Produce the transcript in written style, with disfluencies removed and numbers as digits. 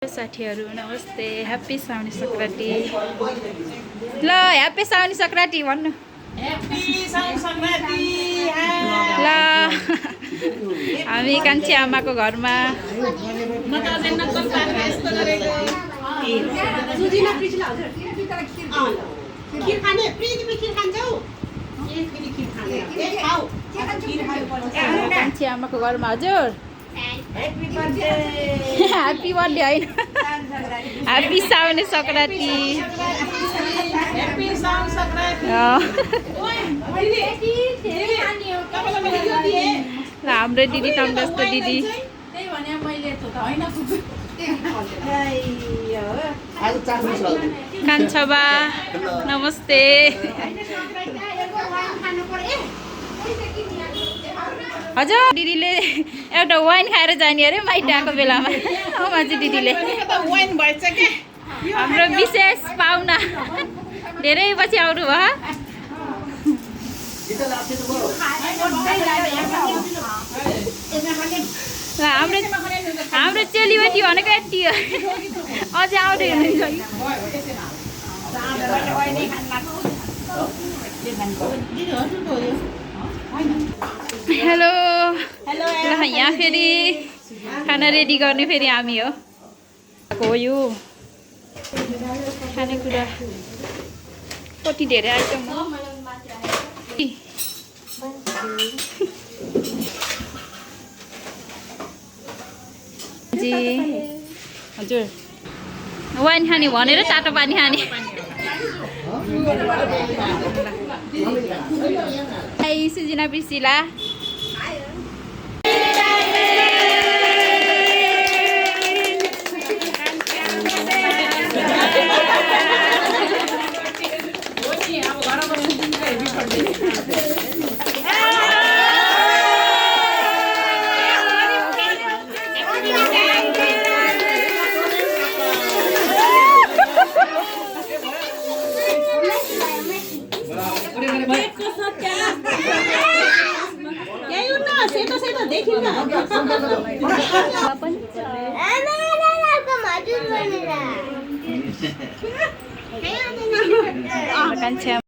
साथीहरू नमस्ते, ह्याप्पी साउने सङ्क्रान्ति। ल ह्याप्पी साउने सङ्क्रान्ति भन्नु। ल हामी कान्छी आमाको घरमा कान्छी आमाको घरमा हजुर ह्याप्पी बर्थडे होइन, ह्याप्पी साउने सङ्क्रान्ति। हाम्रो दिदी टङ्गजस्तो दिदी कान्छबा नमस्ते। हजुर दिदीले एउटा वाइन खाएर जाने अरे माइती आएको बेलामा। माझी दिदीले हाम्रो विशेष पाहुना धेरै पछि आउनु भयो। हाम्रो चेलीबेटी भनेको यति हो, अझै आउँदै हुनुहुन्छ। हेलो ल यहाँ फेरि खाना रेडी गर्ने फेरि हामी हो यो खानेकुरा कति धेरै आइटम हो जी। हजुर वाइन खाने भनेर तातो पानी खाने। Hi Sujina Priscilla. कान्छी